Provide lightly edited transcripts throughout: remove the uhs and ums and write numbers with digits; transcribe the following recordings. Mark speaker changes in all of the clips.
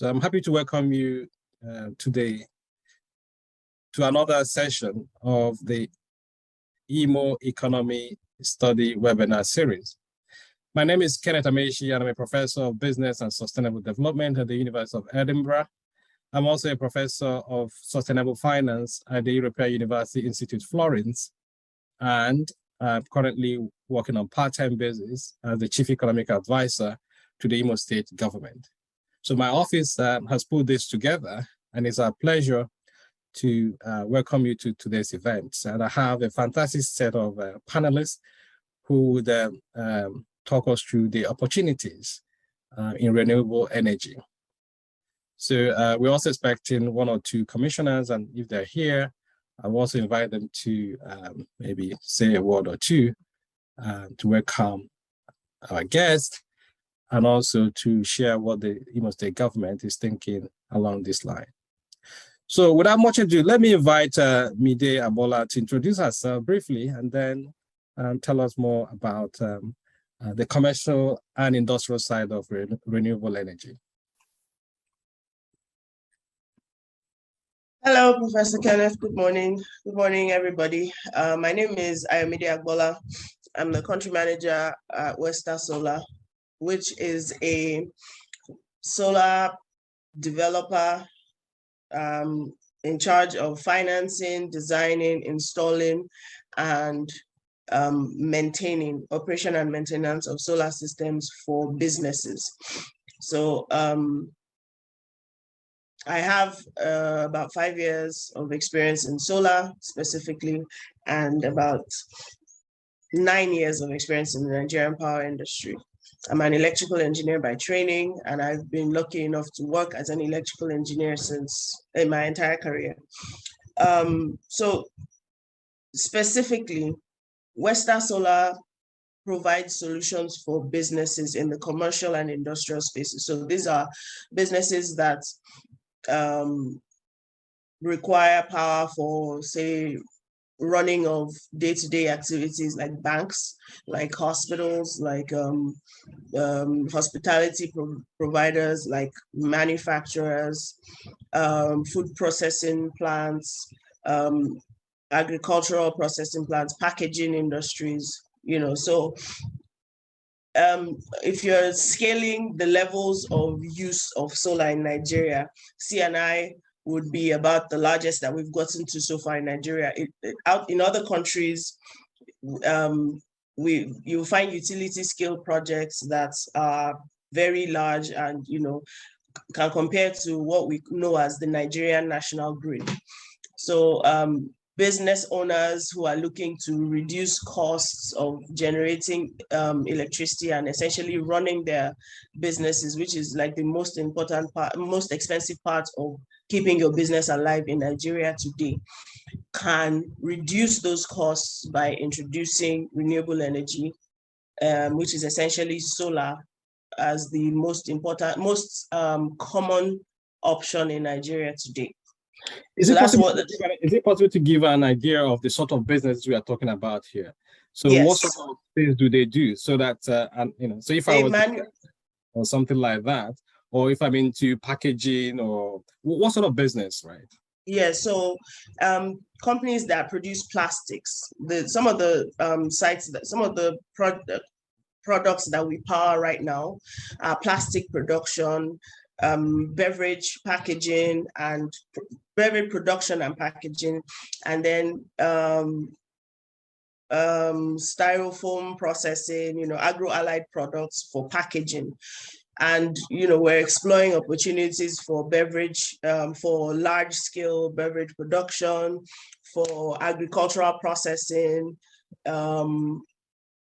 Speaker 1: So I'm happy to welcome you today to another session of the IMO Economy Study webinar series. My name is Kenneth Amechi, and I'm a professor of business and sustainable development at the University of Edinburgh. I'm also a professor of sustainable finance at the European University Institute Florence, and I'm currently working on part-time basis as the chief economic advisor to the Imo State government. So my office has put this together, and it's our pleasure to welcome you to today's event. And I have a fantastic set of panelists who would talk us through the opportunities in renewable energy. So we're also expecting one or two commissioners, and if they're here, I'll also invite them to maybe say a word or two to welcome our guests, and also to share what the Imo State government is thinking along this line. So without much ado, let me invite Mide Agbola to introduce herself briefly, and then tell us more about the commercial and industrial side of renewable energy.
Speaker 2: Hello, Professor Kenneth. Good morning. Good morning, everybody. My name is Mide Agbola. I'm the country manager at Westar Solar, which is a solar developer in charge of financing, designing, installing, and maintaining operation and maintenance of solar systems for businesses. So I have about 5 years of experience in solar specifically, and about 9 years of experience in the Nigerian power industry. I'm an electrical engineer by training, and I've been lucky enough to work as an electrical engineer in my entire career. So specifically, Westar Solar provides solutions for businesses in the commercial and industrial spaces. So these are businesses that require power for, say, running of day-to-day activities like banks, like hospitals, like hospitality providers, like manufacturers, food processing plants, agricultural processing plants, packaging industries, so if you're scaling the levels of use of solar in Nigeria, C&I would be about the largest that we've gotten to so far in Nigeria. Out in other countries, you'll find utility scale projects that are very large and can compare to what we know as the Nigerian national grid. So business owners who are looking to reduce costs of generating electricity and essentially running their businesses, which is like the most important part, most expensive part of keeping your business alive in Nigeria today, can reduce those costs by introducing renewable energy, which is essentially solar, as the most important, most common option in Nigeria today.
Speaker 1: Is it possible to give an idea of the sort of business we are talking about here? So yes. What sort of things do they do? So that, so if I was or something like that, or if I'm into packaging, or what sort of business, right?
Speaker 2: Yeah, so companies that produce plastics, some of the products that we power right now are plastic production, beverage packaging, and beverage production and packaging, and then styrofoam processing, agro-allied products for packaging. And, we're exploring opportunities for beverage, for large-scale beverage production, for agricultural processing.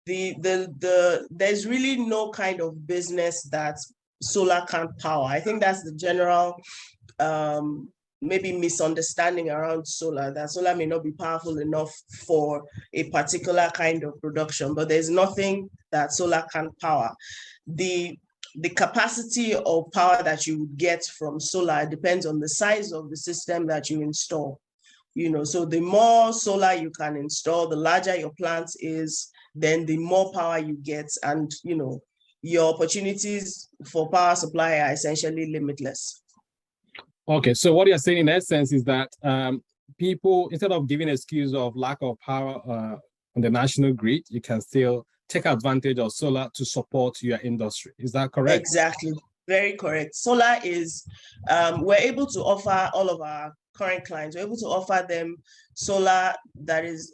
Speaker 2: There's really no kind of business that solar can't power. I think that's the general maybe misunderstanding around solar, that solar may not be powerful enough for a particular kind of production, but there's nothing that solar can't power. The capacity of power that you would get from solar depends on the size of the system that you install. So the more solar you can install, the larger your plant is, then the more power you get. And, your opportunities for power supply are essentially limitless.
Speaker 1: Okay, so what you're saying in essence is that people, instead of giving excuse of lack of power on the national grid, you can still take advantage of solar to support your industry. Is that correct?
Speaker 2: Exactly. Very correct. Solar is, we're able to offer all of our current clients, we're able to offer them solar that is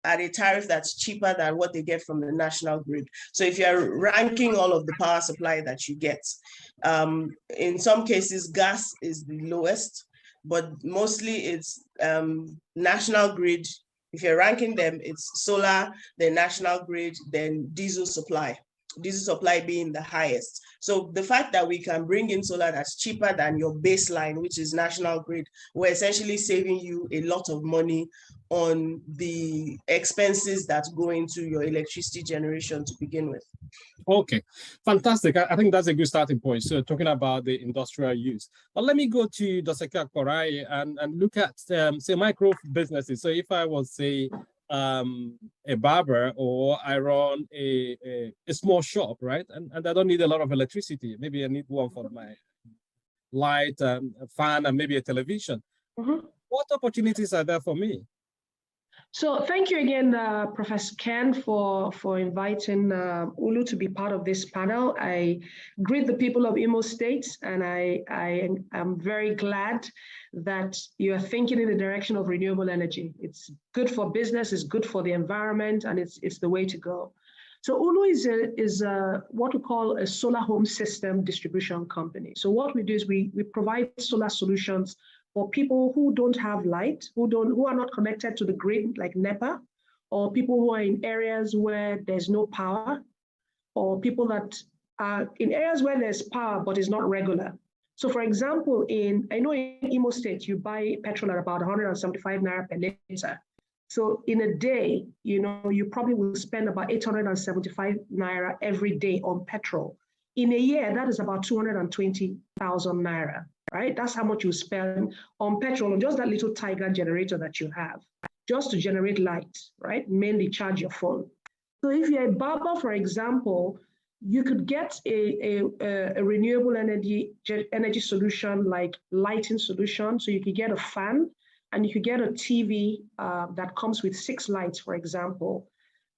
Speaker 2: at a tariff that's cheaper than what they get from the national grid. So if you're ranking all of the power supply that you get, in some cases, gas is the lowest, but mostly it's national grid. If you're ranking them, it's solar, then national grid, then diesel supply being the highest. So the fact that we can bring in solar that's cheaper than your baseline, which is national grid, we're essentially saving you a lot of money on the expenses that go into your electricity generation to begin with.
Speaker 1: Okay, fantastic. I think that's a good starting point. So talking about the industrial use. But let me go to Dr. Korai and look at, say, micro businesses. So if I was, say, a barber, or I run a small shop, right? And I don't need a lot of electricity. Maybe I need one for my light, a fan, and maybe a television. Mm-hmm. What opportunities are there for me?
Speaker 3: So thank you again, Professor Ken, for inviting Ulu to be part of this panel. I greet the people of Imo State, and I am very glad that you are thinking in the direction of renewable energy. It's good for business, it's good for the environment, and it's the way to go. So Ulu is what we call a solar home system distribution company. So what we do is we provide solar solutions for people who don't have light, who are not connected to the grid like NEPA, or people who are in areas where there's no power, or people that are in areas where there's power but it's not regular. So for example, I know in Imo State, you buy petrol at about 175 naira per liter. So in a day, you probably will spend about 875 naira every day on petrol. In a year, that is about 220,000 naira. Right? That's how much you spend on petrol, on just that little Tiger generator that you have, just to generate light, right? Mainly charge your phone. So if you're a barber, for example, you could get a renewable energy solution like lighting solution. So you could get a fan, and you could get a TV that comes with 6 lights, for example.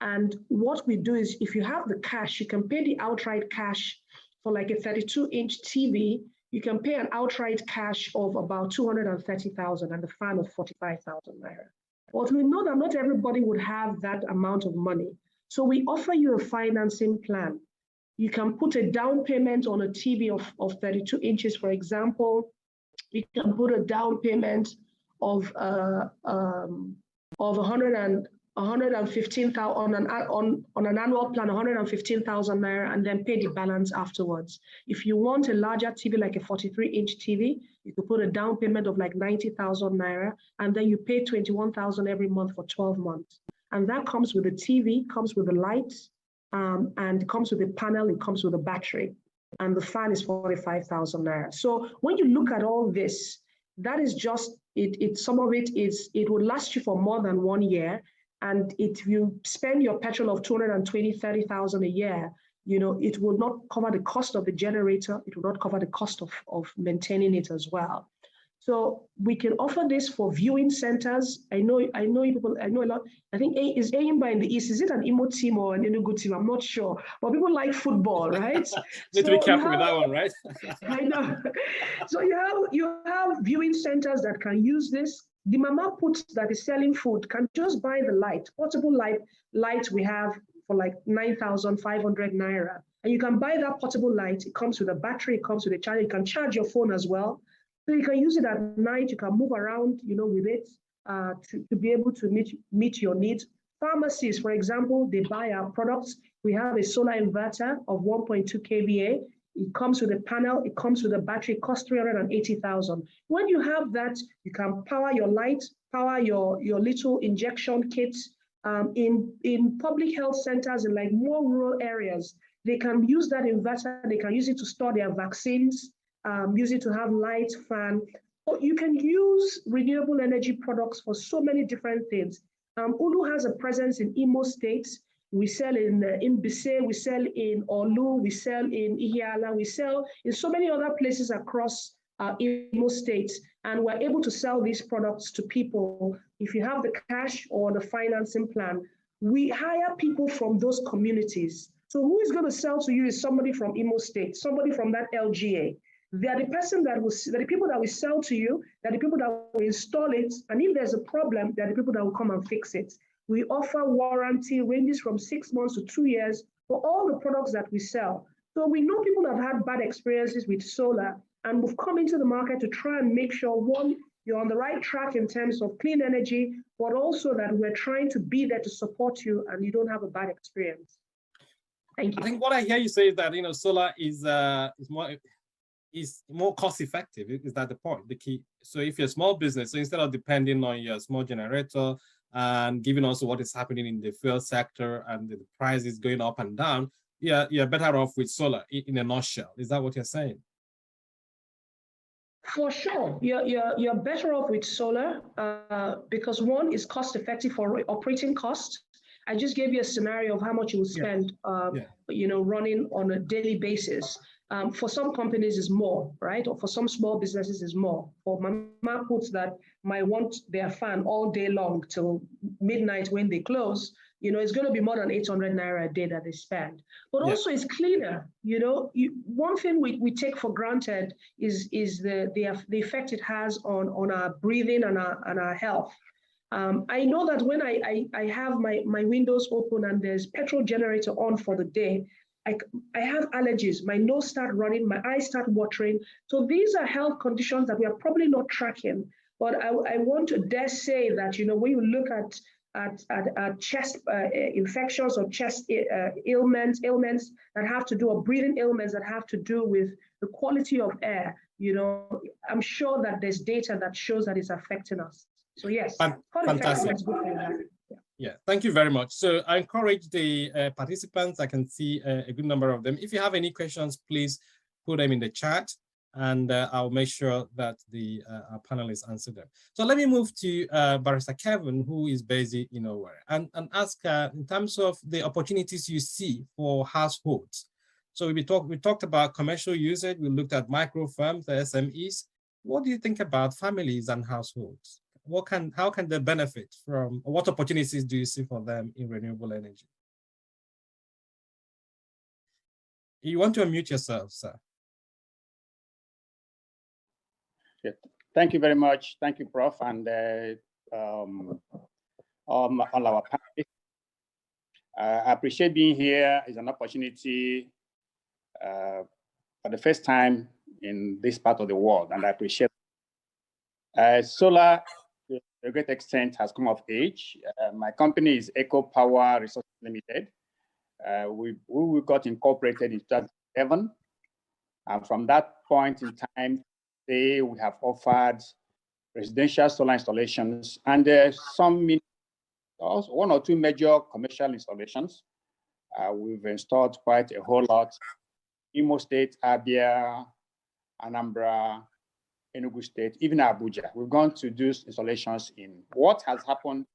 Speaker 3: And what we do is, if you have the cash, you can pay the outright cash for like a 32-inch TV. You can pay an outright cash of about 230,000 and the fan of 45,000 naira. But we know that not everybody would have that amount of money. So we offer you a financing plan. You can put a down payment on a TV of 32 inches, for example. You can put a down payment of 115,000 on an annual plan, 115,000 naira, and then pay the balance afterwards. If you want a larger TV, like a 43-inch TV, you could put a down payment of like 90,000 naira, and then you pay 21,000 every month for 12 months. And that comes with the TV, comes with the lights, and comes with a panel, it comes with a battery, and the fan is 45,000 naira. So when you look at all this, that is just it. Some of it will last you for more than 1 year. And if you spend your petrol of 30,000 a year, it will not cover the cost of the generator. It will not cover the cost of maintaining it as well. So we can offer this for viewing centers. I know people, I know a lot. I think is Aimba in the East. Is it an Imo team or an Enugu team? I'm not sure. But people like football, right?
Speaker 1: Need to be careful with that one, right?
Speaker 3: I know. So you have viewing centers that can use this. The mama put that is selling food can just buy the light, portable light we have for like 9,500 naira. And you can buy that portable light. It comes with a battery, it comes with a charger. You can charge your phone as well. So you can use it at night. You can move around, with it to be able to meet your needs. Pharmacies, for example, they buy our products. We have a solar inverter of 1.2 kVA. It comes with a panel, it comes with a battery, it costs 380,000. When you have that, you can power your light, power your little injection kits. In public health centers in like more rural areas, they can use that inverter, they can use it to store their vaccines, use it to have light, fan. So you can use renewable energy products for so many different things. Ulu has a presence in Imo State. we sell in Mbise, we sell in Olu, we sell in Ihiala, we sell in so many other places across Imo State, and we're able to sell these products to people. If you have the cash or the financing plan, we hire people from those communities. So who is going to sell to you is somebody from Imo State, somebody from that LGA. They are the person that will, they're the people that will sell to you, they're the people that will install it, and if there's a problem, they're the people that will come and fix it. We offer warranty ranges from 6 months to 2 years for all the products that we sell. So we know people have had bad experiences with solar, and we've come into the market to try and make sure, one, you're on the right track in terms of clean energy, but also that we're trying to be there to support you and you don't have a bad experience. Thank you.
Speaker 1: I think what I hear you say is that solar is more cost effective. Is that the point? The key. So if you're a small business, so instead of depending on your small generator and given also what is happening in the fuel sector and the prices going up and down, you're better off with solar in a nutshell. Is that what you're saying?
Speaker 3: For sure, you're better off with solar because one is cost effective for operating costs. I just gave you a scenario of how much you will spend, running on a daily basis. For some companies is more, right? Or for some small businesses is more. For mama puts that might want their fan all day long till midnight when they close, it's going to be more than 800 naira a day that they spend. But also it's cleaner. One thing we take for granted is the effect it has on our breathing and our health. I know that when I have my windows open and there's petrol generator on for the day, I have allergies, my nose start running, my eyes start watering. So these are health conditions that we are probably not tracking. But I want to dare say that, when you look at chest infections or chest ailments that have to do, or breathing ailments that have to do with the quality of air, I'm sure that there's data that shows that it's affecting us. So yes,
Speaker 1: fantastic. Yeah, thank you very much. So I encourage the participants. I can see a good number of them. If you have any questions, please put them in the chat, and I'll make sure that our panelists answer them. So let me move to Barrister Kevin, who is based in Owerri, and ask in terms of the opportunities you see for households. So we talked about commercial usage. We looked at micro firms, the SMEs. What do you think about families and households? How can they benefit from, or what opportunities do you see for them in renewable energy? You want to unmute yourself, sir.
Speaker 4: Yeah. Thank you very much. Thank you, Prof. And all our panelists. I appreciate being here. It's an opportunity for the first time in this part of the world, and I appreciate solar. To a great extent has come of age. My company is Eco Power Resources Limited. We got incorporated in 2007. And from that point in time, we have offered residential solar installations and one or two major commercial installations. We've installed quite a whole lot. Imo State, Abia, Anambra, Enugu State, even Abuja. We're going to do installations in. What has happened,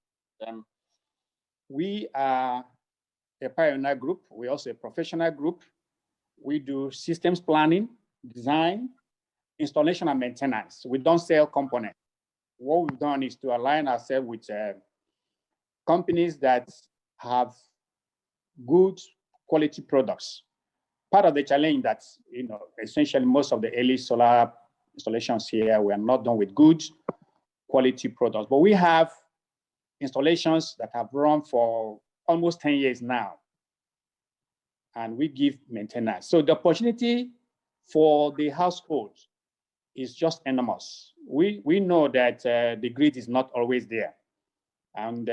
Speaker 4: we are a pioneer group. We're also a professional group. We do systems planning, design, installation, and maintenance. We don't sell components. What we've done is to align ourselves with companies that have good quality products. Part of the challenge that, essentially most of the early solar installations here, we are not done with good quality products, but we have installations that have run for almost 10 years now, and we give maintenance. So the opportunity for the household is just enormous. We know that the grid is not always there, and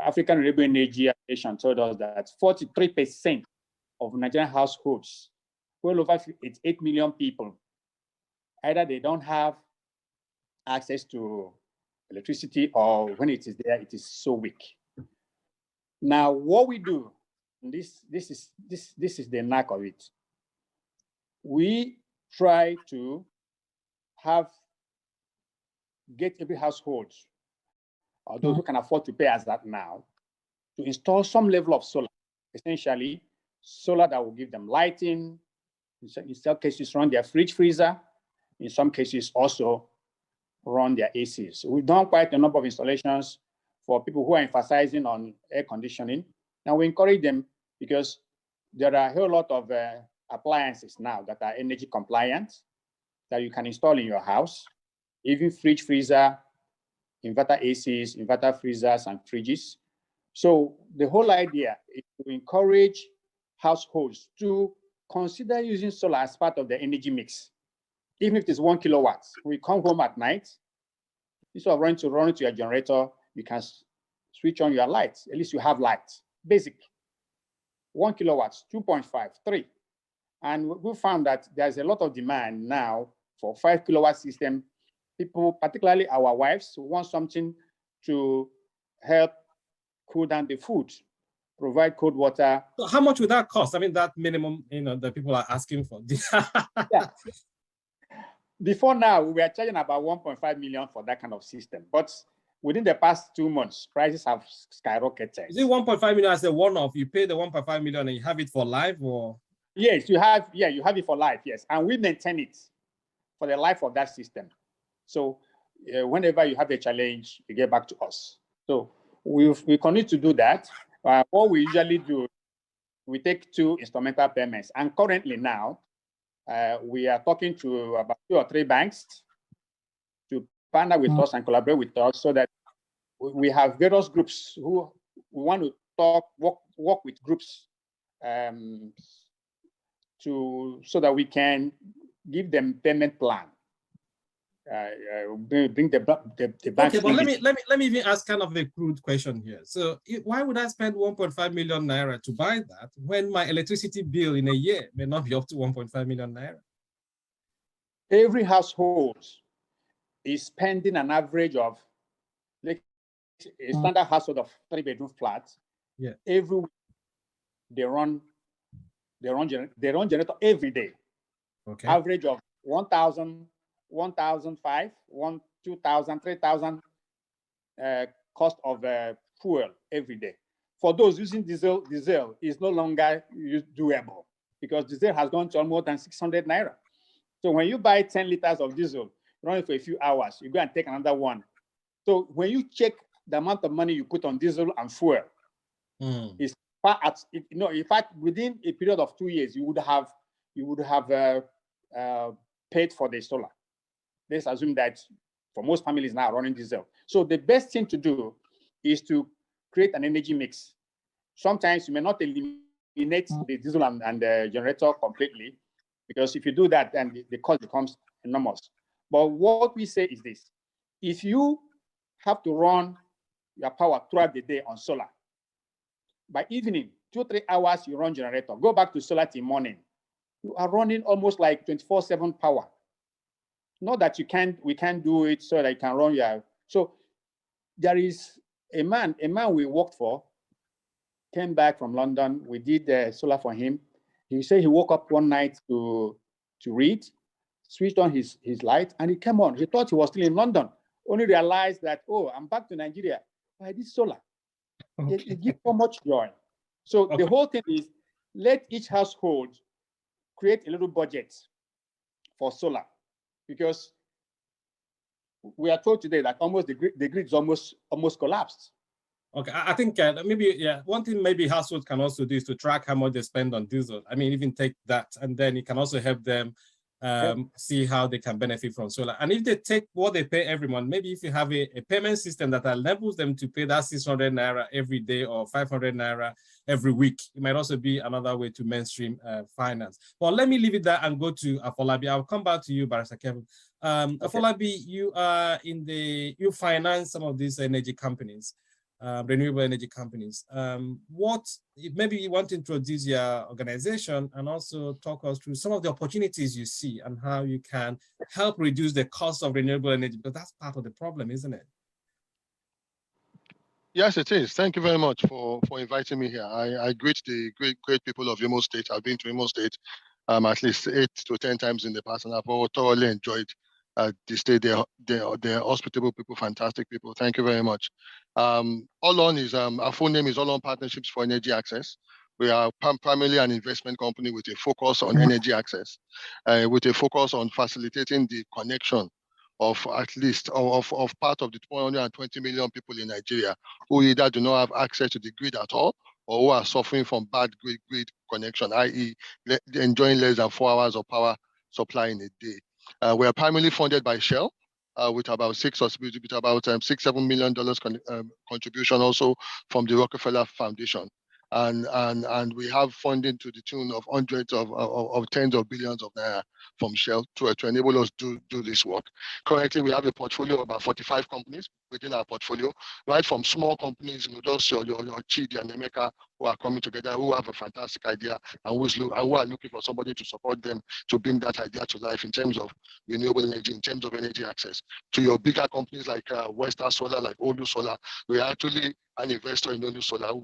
Speaker 4: African Renewable Energy Association told us that 43% of Nigerian households, well over 8 million people, either they don't have access to electricity, or when it is there, it is so weak. Now, what we do, and this is the knack of it. We try to get every household, or those who can afford to pay us that now, to install some level of solar. essentially solar that will give them lighting. In some cases, run their fridge freezer. In some cases, also run their ACs. We've done quite a number of installations for people who are emphasizing on air conditioning. And we encourage them because there are a whole lot of appliances now that are energy compliant that you can install in your house, even fridge freezer, inverter ACs, inverter freezers, and fridges. So the whole idea is to encourage households to consider using solar as part of the energy mix. Even if it's 1 kilowatt, we come home at night, instead of running to your generator, you can switch on your lights. At least you have lights. Basic. 1 kilowatts, 2.5, 3. And we found that there's a lot of demand now for 5 kilowatt system. People, particularly our wives, who want something to help cool down the food, provide cold water.
Speaker 1: So how much would that cost? I mean, that minimum, that people are asking for.
Speaker 4: Yeah. Before now, we were charging about 1.5 million for that kind of system. But within the past 2 months, prices have skyrocketed.
Speaker 1: Is it 1.5 million as a one-off? You pay the 1.5 million and you have it for life, or?
Speaker 4: Yes, you have it for life, yes. And we maintain it for the life of that system. So whenever you have a challenge, you get back to us. So we continue to do that. What we usually do, we take 2 instrumental payments. And currently now, we are talking to about 2 or 3 banks to partner with us and collaborate with us so that we have various groups who want to work with groups so that we can give them payment plan. Bring the bank.
Speaker 1: Okay, but let me even ask kind of a crude question here. So why would I spend 1.5 million naira to buy that when my electricity bill in a year may not be up to 1.5 million naira?
Speaker 4: Every household is spending an average of, like a standard household of 3-bedroom flats.
Speaker 1: Yeah.
Speaker 4: Every week they run generator every day.
Speaker 1: Okay.
Speaker 4: Average of 1,000, 1,005, 2,000, 3,000 cost of fuel every day. For those using diesel is no longer doable because diesel has gone to almost than 600 naira. So when you buy 10 liters of diesel, run it for a few hours, you go and take another one. So when you check the amount of money you put on diesel and fuel, it's in fact, within a period of 2 years, you would have paid for the solar. Let's assume that for most families now running diesel. So the best thing to do is to create an energy mix. Sometimes you may not eliminate the diesel and the generator completely, because if you do that, then the cost becomes enormous. But what we say is this: if you have to run your power throughout the day on solar, by evening, 2-3 hours you run generator, go back to solar till morning, you are running almost like 24/7 power. Not that we can't do it so that you can run your. So there is a man we worked for, came back from London. We did solar for him. He said he woke up one night to read, switched on his light, and it came on. He thought he was still in London, only realized that, oh, I'm back to Nigeria. I did solar. Okay. It gives so much joy. So the whole thing is, let each household create a little budget for solar, because we are told today that almost the grid is almost collapsed.
Speaker 1: Okay, I think maybe one thing maybe households can also do is to track how much they spend on diesel. I mean, even take that, and then it can also help them see how they can benefit from solar. And if they take what they pay every month, maybe if you have a payment system that enables them to pay that 600 naira every day or 500 naira every week, it might also be another way to mainstream finance. Well, let me leave it there and go to Afolabi. I'll come back to you, Barrister Kevin. Okay. Afolabi, you are you finance some of these energy companies. Renewable energy companies. Maybe you want to introduce your organization and also talk us through some of the opportunities you see and how you can help reduce the cost of renewable energy, because that's part of the problem, isn't it?
Speaker 5: Yes, it is. Thank you very much for inviting me here. I greet the great people of Imo State. I've been to Imo State at least 8 to 10 times in the past, and I've thoroughly enjoyed the state. They're hospitable people, fantastic people. Thank you very much. Olon is our full name is Olon Partnerships for Energy Access. We are primarily an investment company with a focus on energy access, with a focus on facilitating the connection of at least of part of the 120 million people in Nigeria who either do not have access to the grid at all or who are suffering from bad grid connection, i.e. enjoying less than 4 hours of power supply in a day. We are primarily funded by Shell, with about $6-7 million contribution also from the Rockefeller Foundation. And we have funding to the tune of hundreds of tens of billions of naira from Shell to enable us to do this work. Currently, we have a portfolio of about 45 companies within our portfolio, right from small companies, just your Chidi and Emeka, who are coming together, who have a fantastic idea and who are looking for somebody to support them to bring that idea to life in terms of renewable energy, in terms of energy access. To your bigger companies like Western Solar, like Olu Solar, we are actually an investor in Olu Solar.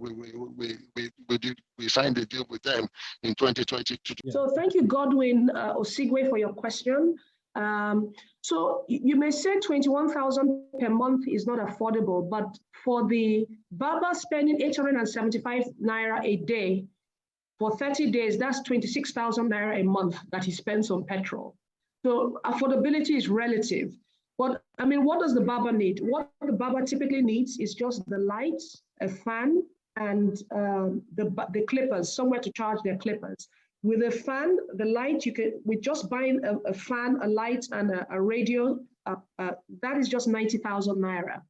Speaker 5: We signed a deal with them in 2022.
Speaker 3: So thank you, Godwin Osigwe, for your question. So you may say 21,000 per month is not affordable, but for the Baba spending 875 naira a day for 30 days, that's 26,000 naira a month that he spends on petrol. So affordability is relative. But I mean, what does the Baba need? What the Baba typically needs is just the lights, a fan, and the clippers, somewhere to charge their clippers. With a fan, the light, with just buying a fan, a light, and a radio, that is just 90,000 naira.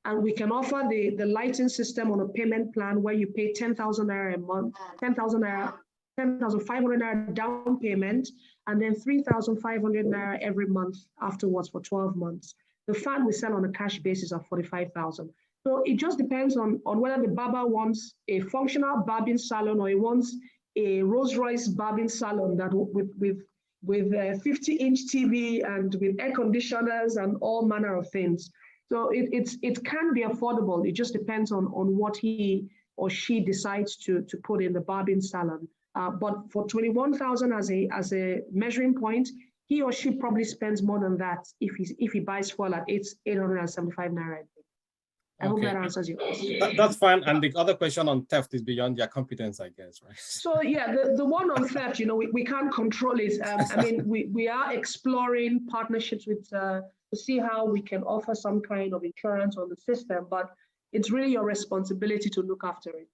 Speaker 3: And we can offer the lighting system on a payment plan where you pay 10,000 naira a month, 10,500 naira down payment, and then 3,500 naira every month afterwards for 12 months. The fan we sell on a cash basis of 45,000. So it just depends on whether the barber wants a functional barbing salon or he wants a Rolls-Royce barbing salon that with 50-inch TV and with air conditioners and all manner of things. So it can be affordable. It just depends on what he or she decides to put in the barbing salon. But for 21,000 as a measuring point, he or she probably spends more than that if he buys fuel at 875 naira. I hope that answers your question.
Speaker 1: That's fine. And the other question on theft is beyond their competence, I guess, right?
Speaker 3: So yeah, the one on theft, we can't control it. I mean, we are exploring partnerships with to see how we can offer some kind of insurance on the system, but it's really your responsibility to look after it.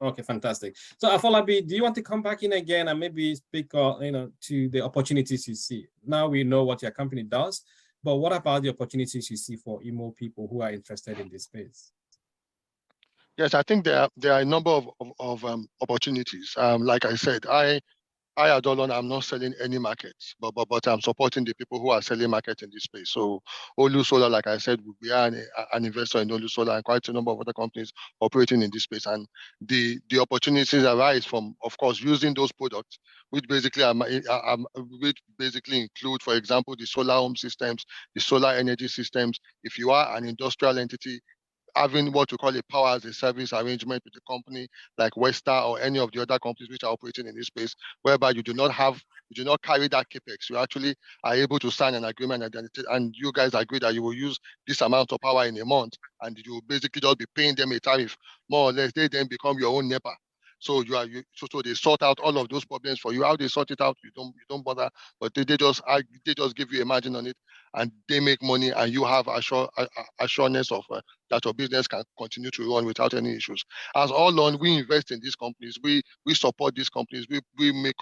Speaker 1: Okay, fantastic. So Afolabi, do you want to come back in again and maybe speak to the opportunities you see? Now we know what your company does, but what about the opportunities you see for Imo people who are interested in this space?
Speaker 5: Yes, I think there are a number of opportunities. Like I said, I Adolon, I'm not selling any markets, but I'm supporting the people who are selling market in this space. So Olu Solar, like I said, we are an investor in Olu Solar and quite a number of other companies operating in this space. And the opportunities arise from, of course, using those products, which basically include, for example, the solar home systems, the solar energy systems. If you are an industrial entity, having what we call a power as a service arrangement with a company like Westar or any of the other companies which are operating in this space, whereby you do not carry that capex. You actually are able to sign an agreement and you guys agree that you will use this amount of power in a month, and you will basically just be paying them a tariff, more or less. They then become your own NEPA. So so they sort out all of those problems for you. How they sort it out, you don't bother, but they just give you a margin on it, and they make money, and you have assurance of that your business can continue to run without any issues. As all along, we invest in these companies, we support these companies, we make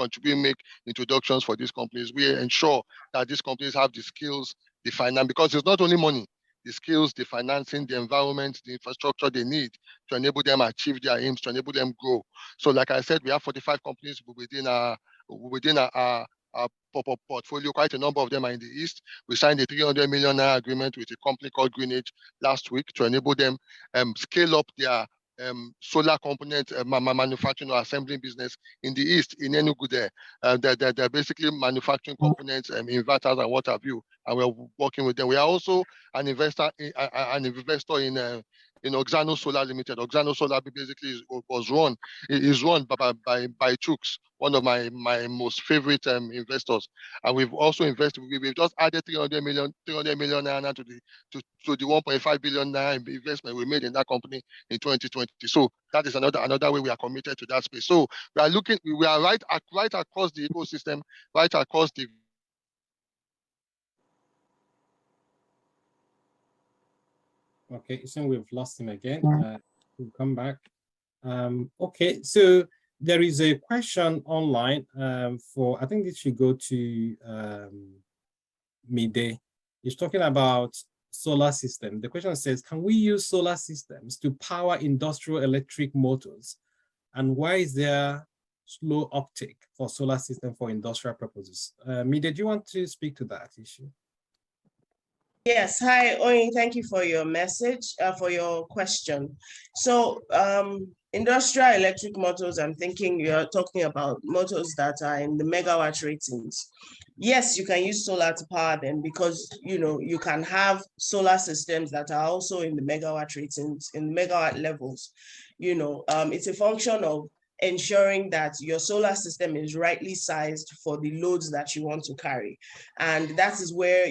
Speaker 5: introductions for these companies, we ensure that these companies have the skills, the finance, because it's not only money, the skills, the financing, the environment, the infrastructure they need to enable them achieve their aims, to enable them grow. So like I said, we have 45 companies within our portfolio. Quite a number of them are in the East. We signed a 300 million agreement with a company called Greenage last week to enable them scale up their solar component manufacturing or assembling business in the East, in Enugu there. They're basically manufacturing components, inverters and what have you, and we're working with them. We are also an investor in Oxano Solar Limited. Oxano Solar basically is run by Chooks, one of my most favorite investors. And we've also invested. We've just added 300 million naira to the 1.5 billion naira investment we made in that company in 2020. So that is another way we are committed to that space. So we are right across the ecosystem, right across the.
Speaker 1: Okay, so we've lost him again. We'll come back. Okay, so there is a question online I think this should go to Mide. He's talking about solar system. The question says, can we use solar systems to power industrial electric motors? And why is there slow uptake for solar system for industrial purposes? Mide, do you want to speak to that issue?
Speaker 2: Yes, hi, Oyin, thank you for your message, for your question. So industrial electric motors, I'm thinking you're talking about motors that are in the megawatt ratings. Yes, you can use solar to power them because, you can have solar systems that are also in the megawatt ratings, in megawatt levels. It's a function of ensuring that your solar system is rightly sized for the loads that you want to carry. And that is where,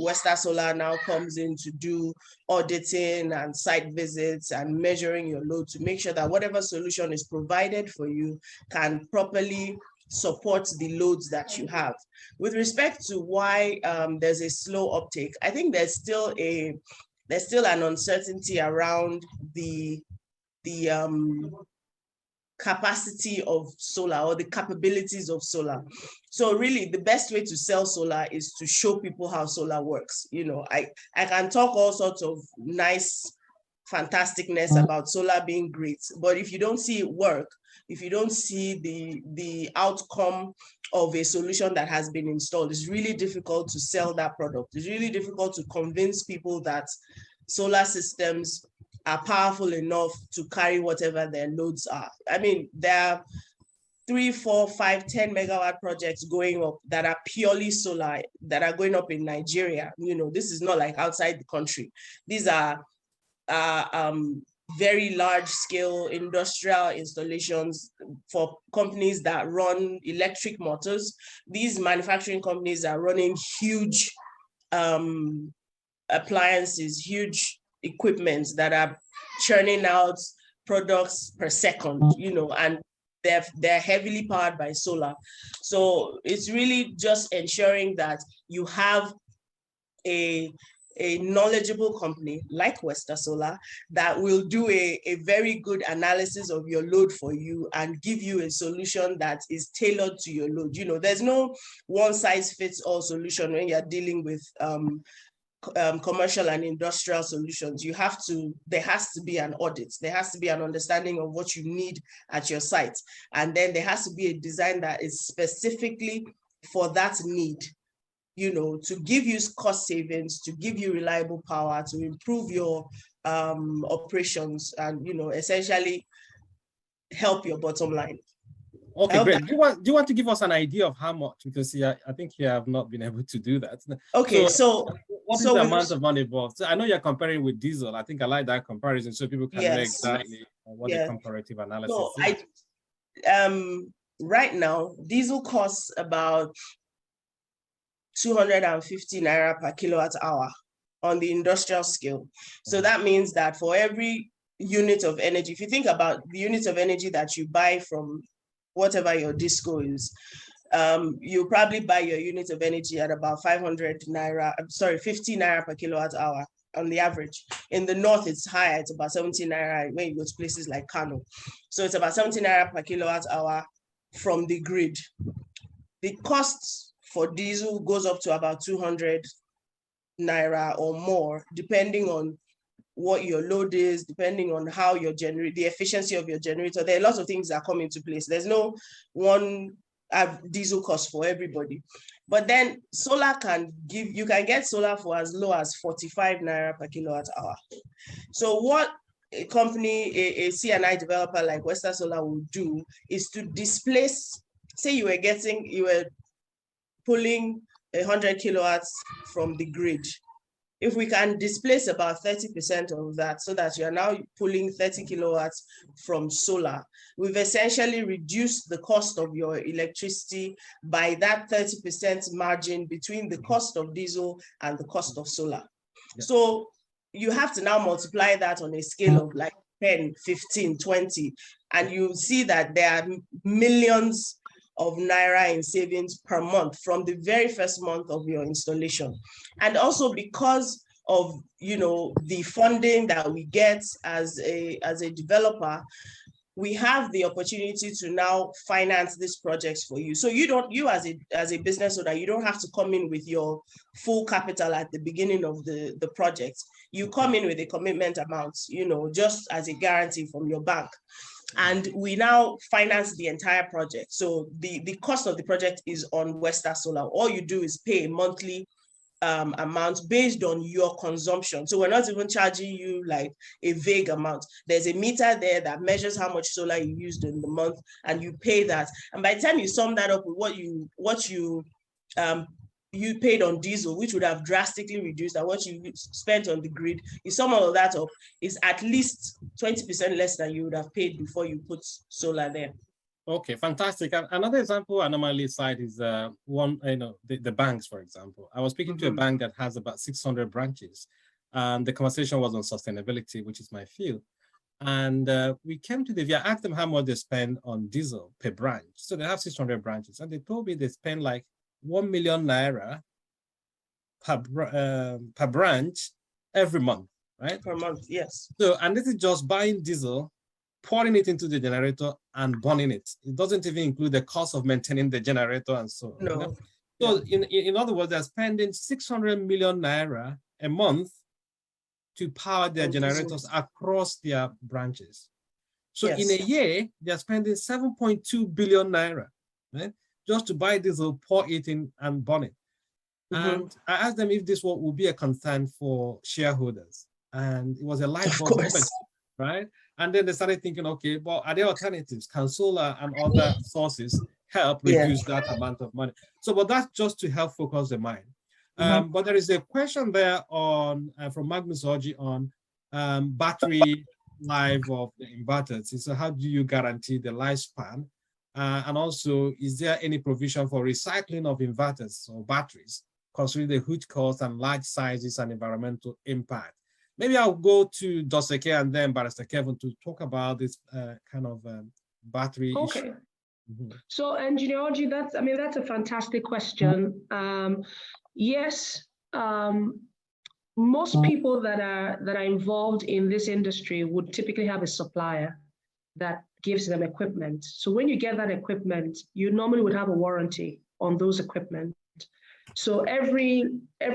Speaker 2: Western Solar now comes in to do auditing and site visits and measuring your load to make sure that whatever solution is provided for you can properly support the loads that you have. With respect to why there's a slow uptake, I think there's still an uncertainty around the capacity of solar or the capabilities of solar. So really the best way to sell solar is to show people how solar works. I can talk all sorts of nice fantasticness about solar being great, but if you don't see it work, if you don't see the outcome of a solution that has been installed, it's really difficult to sell that product. It's really difficult to convince people that solar systems are powerful enough to carry whatever their loads are. I mean, there are 3, 4, 5, 10 megawatt projects going up that are purely solar, that are going up in Nigeria. This is not like outside the country. These are very large scale industrial installations for companies that run electric motors. These manufacturing companies are running huge appliances, huge equipment that are churning out products per second, and they're heavily powered by solar. So it's really just ensuring that you have a knowledgeable company like Western Solar that will do a very good analysis of your load for you and give you a solution that is tailored to your load. There's no one size fits all solution when you're dealing with commercial and industrial solutions. There has to be an audit. There has to be an understanding of what you need at your site. And then there has to be a design that is specifically for that need, to give you cost savings, to give you reliable power, to improve your operations and, essentially help your bottom line.
Speaker 1: Okay, great. Do you want to give us an idea of how much? Because I think you have not been able to do that.
Speaker 2: Okay, so
Speaker 1: what is the amount of money involved? So I know you're comparing with diesel. I think I like that comparison so people can know exactly what the comparative analysis is.
Speaker 2: Right now, diesel costs about 250 naira per kilowatt hour on the industrial scale. So that means that for every unit of energy, if you think about the units of energy that you buy from whatever your disco is, you probably buy your unit of energy at about 50 naira per kilowatt hour on the average. In the north, it's higher, it's about 70 naira when you go to places like Kano. So it's about 70 naira per kilowatt hour from the grid. The cost for diesel goes up to about 200 naira or more, depending on what your load is, depending on how your the efficiency of your generator. There are lots of things that come into place. There's no one diesel cost for everybody. But then solar you can get solar for as low as 45 naira per kilowatt hour. So what a company, a C&I developer like Western Solar will do is to displace, say you were pulling 100 kilowatts from the grid. if we can displace about 30% of that so that you're now pulling 30 kilowatts from solar, we've essentially reduced the cost of your electricity by that 30% margin between the cost of diesel and the cost of solar. Yeah. So you have to now multiply that on a scale of like 10, 15, 20, and you see that there are millions of naira in savings per month from the very first month of your installation. And also because of, you know, the funding that we get as a developer, we have the opportunity to now finance these projects for you. So you as a business owner, you don't have to come in with your full capital at the beginning of the project. You come in with a commitment amount, you know, just as a guarantee from your bank. And we now finance the entire project. So the cost of the project is on Western Solar. All you do is pay a monthly amount based on your consumption. So we're not even charging you like a vague amount. There's a meter there that measures how much solar you used in the month, and you pay that. And by the time you sum that up with what you paid on diesel, which would have drastically reduced, and what you spent on the grid, you sum all of that up, is at least 20% less than you would have paid before you put solar there.
Speaker 1: Okay, fantastic. And another example I normally cite is the banks, for example. I was speaking to a bank that has about 600 branches, and the conversation was on sustainability, which is my field. And we came to I asked them how much they spend on diesel per branch. So they have 600 branches, and they told me they spend like 1 million naira per branch every month, right?
Speaker 2: Per month, yes.
Speaker 1: So, and this is just buying diesel, pouring it into the generator and burning it. It doesn't even include the cost of maintaining the generator and so on.
Speaker 2: No.
Speaker 1: You know? So in other words, they're spending 600 million naira a month to power their generators across their branches. So in a year, they're spending 7.2 billion naira, right? Just to buy diesel, pour it in and burn it. And I asked them if this would be a concern for shareholders. And it was a light bulb moment, right? And then they started thinking, okay, but are there alternatives? Can solar and other sources help reduce that amount of money? So, but that's just to help focus the mind. But there is a question there on from Magnus Oji on battery life of the inverters. So how do you guarantee the lifespan? And also, is there any provision for recycling of inverters or batteries, considering the huge cost and large sizes and environmental impact? Maybe I'll go to Doseke and then Barrister Kevin to talk about this kind of battery issue.
Speaker 3: So, Engineer Oji, that's a fantastic question. Yes, most people that are involved in this industry would typically have a supplier that gives them equipment. So when you get that equipment, you normally would have a warranty on those equipment. So every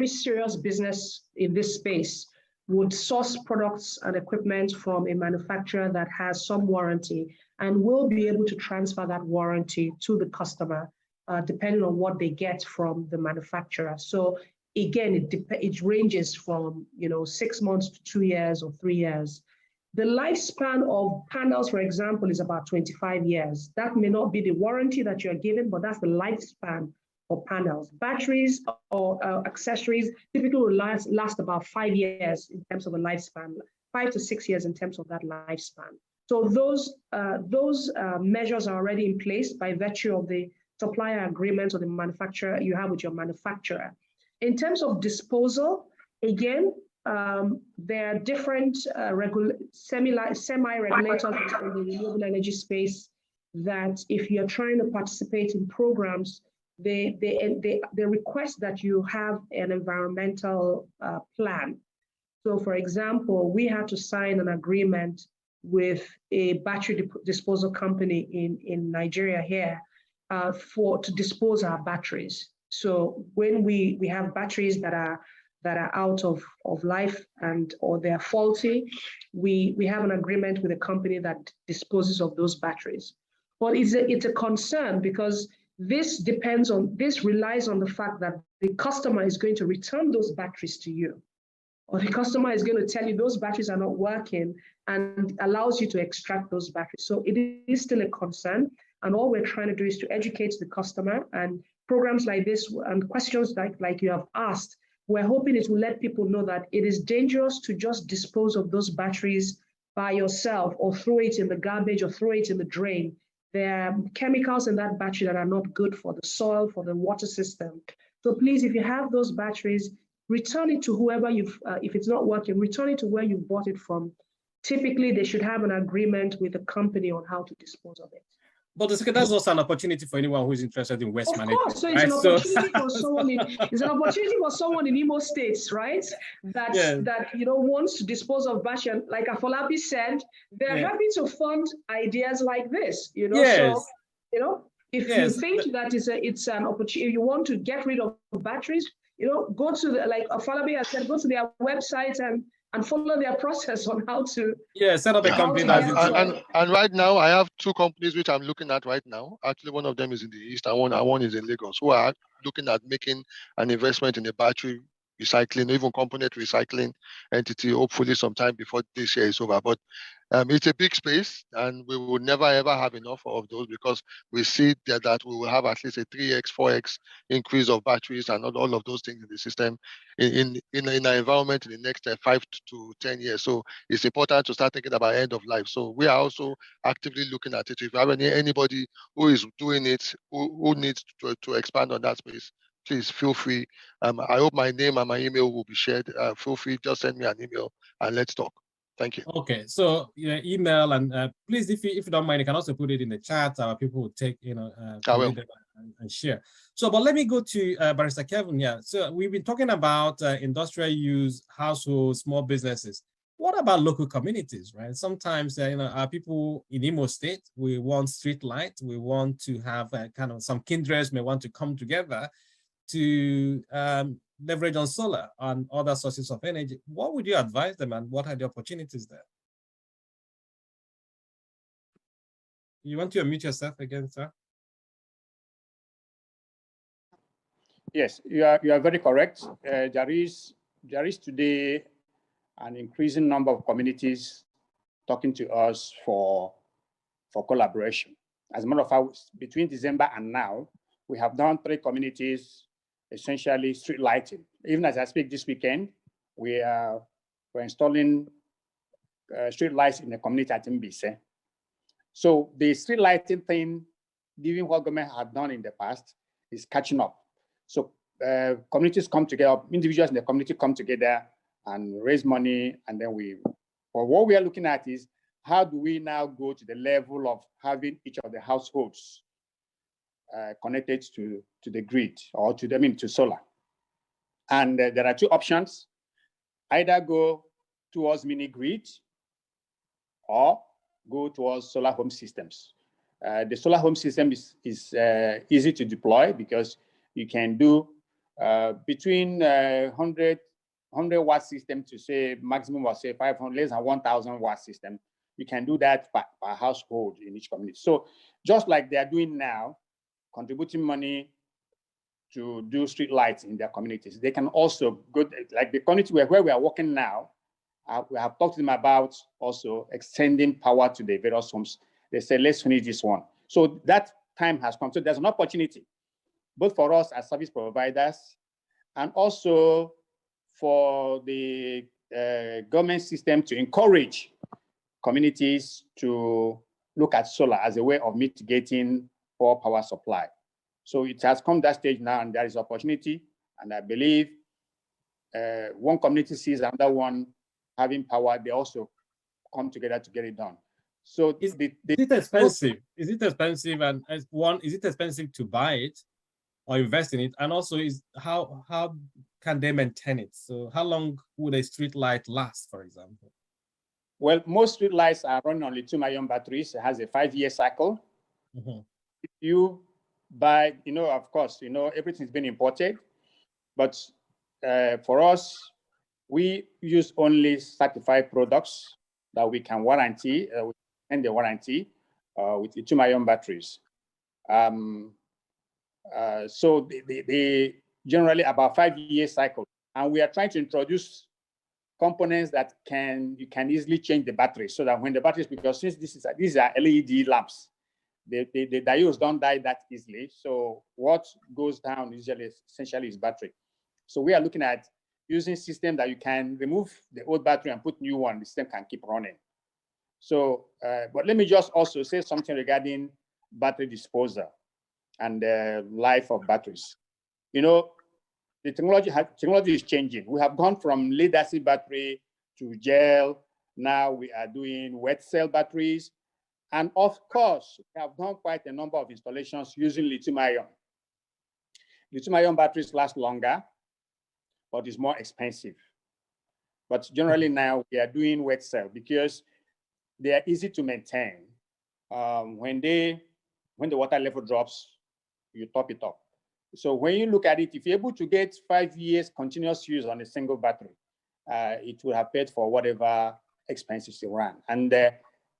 Speaker 3: serious business in this space would source products and equipment from a manufacturer that has some warranty and will be able to transfer that warranty to the customer depending on what they get from the manufacturer. So again, it ranges from 6 months to 2 years or 3 years. The lifespan of panels, for example, is about 25 years. That may not be the warranty that you're given, but that's the lifespan for panels. Batteries or accessories typically will last about 5 years in terms of a lifespan, 5 to 6 years in terms of that lifespan. So those measures are already in place by virtue of the supplier agreement or the manufacturer you have with your manufacturer. In terms of disposal, again, there are different semi-regulators in the renewable energy space that if you're trying to participate in programs, they request that you have an environmental plan. So for example, we had to sign an agreement with a battery disposal company in Nigeria here to dispose our batteries. So when we have batteries that are out of life or they are faulty, we have an agreement with a company that disposes of those batteries. But it's a concern because this relies on the fact that the customer is going to return those batteries to you, or the customer is going to tell you those batteries are not working and allows you to extract those batteries. So it is still a concern. And all we're trying to do is to educate the customer, and programs like this and questions like you have asked we're hoping it will let people know that it is dangerous to just dispose of those batteries by yourself or throw it in the garbage or throw it in the drain. There are chemicals in that battery that are not good for the soil, for the water system. So please, if you have those batteries, return it to whoever if it's not working, return it to where you bought it from. Typically, they should have an agreement with the company on how to dispose of it.
Speaker 1: But that's also an opportunity for anyone who is interested in waste management.
Speaker 3: Of course, so it's an opportunity for someone in Imo States, right? That wants to dispose of battery. Like Afolabi said, they're happy to fund ideas like this. So if you think that it's an opportunity, you want to get rid of batteries, go to like Afolabi has said, go to their website and follow their process on how to
Speaker 1: set up a company.
Speaker 5: And right now, I have two companies which I'm looking at right now. Actually, one of them is in the east, and one is in Lagos, who are looking at making an investment in a battery recycling, even component recycling entity, hopefully sometime before this year is over. But it's a big space, and we will never ever have enough of those, because we see that we will have at least a 3x, 4x increase of batteries and all of those things in the system in our environment in the next 5 to 10 years. So it's important to start thinking about end of life. So we are also actively looking at it. If you have anybody who is doing it, who needs to expand on that space, please feel free. I hope my name and my email will be shared. Feel free, just send me an email and let's talk. Thank you.
Speaker 1: Okay, so email, and please, if you don't mind, you can also put it in the chat. Our people will take,
Speaker 5: I will.
Speaker 1: and share. So, but let me go to Barrister Kevin. Yeah, so we've been talking about industrial use, households, small businesses. What about local communities, right? Sometimes, our people in Imo State, we want street light. We want to have kind of some kindreds may want to come together to leverage on solar and other sources of energy. What would you advise them, and what are the opportunities there? You want to unmute yourself again, sir?
Speaker 4: Yes, you are very correct. There is today an increasing number of communities talking to us for collaboration. As a matter of fact, between December and now, we have done 3 communities, essentially street lighting. Even as I speak this weekend, we're installing street lights in the community at Mbise. So the street lighting thing, given what government had done in the past, is catching up. So communities come together, individuals in the community come together and raise money, and then what we are looking at is, how do we now go to the level of having each of the households connected to the grid, or to solar? And there are 2 options: either go towards mini grid or go towards solar home systems. The solar home system is easy to deploy, because you can do between 100 watt system to say maximum of 500, less than 1,000 watt system. You can do that per household in each community. So just like they are doing now, contributing money to do street lights in their communities, they can also go, like the community where we are working now, we have talked to them about also extending power to the various homes. They say, let's finish this one. So that time has come. So there's an opportunity, both for us as service providers and also for the government system to encourage communities to look at solar as a way of mitigating poor power supply. So it has come that stage now, and there is opportunity. And I believe one community sees another one having power, they also come together to get it done. So
Speaker 1: is it expensive? Is it expensive? And is it expensive to buy it or invest in it? And also, how can they maintain it? So how long would a street light last, for example?
Speaker 4: Well, most street lights are running on lithium-ion batteries. It has a 5-year cycle.
Speaker 1: Mm-hmm.
Speaker 4: If you buy, of course, everything's been imported, but for us, we use only certified products that we can warranty, and the warranty with lithium-ion batteries. So they generally about 5-year cycle, and we are trying to introduce components that you can easily change the battery, so that when the batteries, because since these are LED lamps, the diodes don't die that easily. So what goes down usually essentially is battery. So we are looking at using system that you can remove the old battery and put new one, the system can keep running. So, but let me just also say something regarding battery disposal and the life of batteries. You know, the technology is changing. We have gone from lead acid battery to gel. Now we are doing wet cell batteries. And of course, we have done quite a number of installations using lithium ion. Lithium ion batteries last longer, but it's more expensive. But generally now we are doing wet cell because they are easy to maintain. When the water level drops, you top it up. So when you look at it, if you're able to get 5 years continuous use on a single battery, it will have paid for whatever expenses you ran. And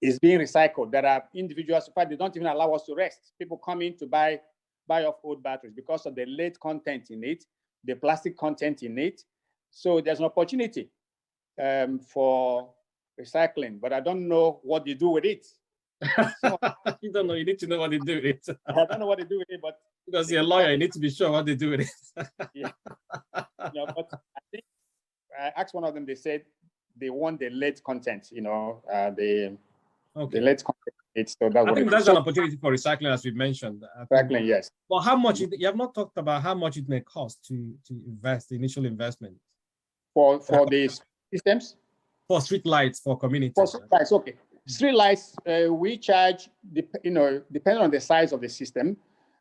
Speaker 4: it's being recycled. There are individuals, in fact, they don't even allow us to rest. People come in to buy off old batteries because of the lead content in it, the plastic content in it. So there's an opportunity for recycling, but I don't know what they do with it.
Speaker 1: So, you don't know, you need to know what they do with it.
Speaker 4: I don't know what they do with it, but
Speaker 1: because you're a lawyer, you need to be sure what they do with it.
Speaker 4: Yeah. But I think I asked one of them, they said they want the lead content, the lead content. So that's
Speaker 1: I think that's an opportunity for recycling, as we mentioned.
Speaker 4: Recycling, yes.
Speaker 1: But how much, you have not talked about how much it may cost to invest, the initial investment.
Speaker 4: For these systems?
Speaker 1: For street lights, for communities.
Speaker 4: For street lights, okay. Street lights, we charge, depending on the size of the system.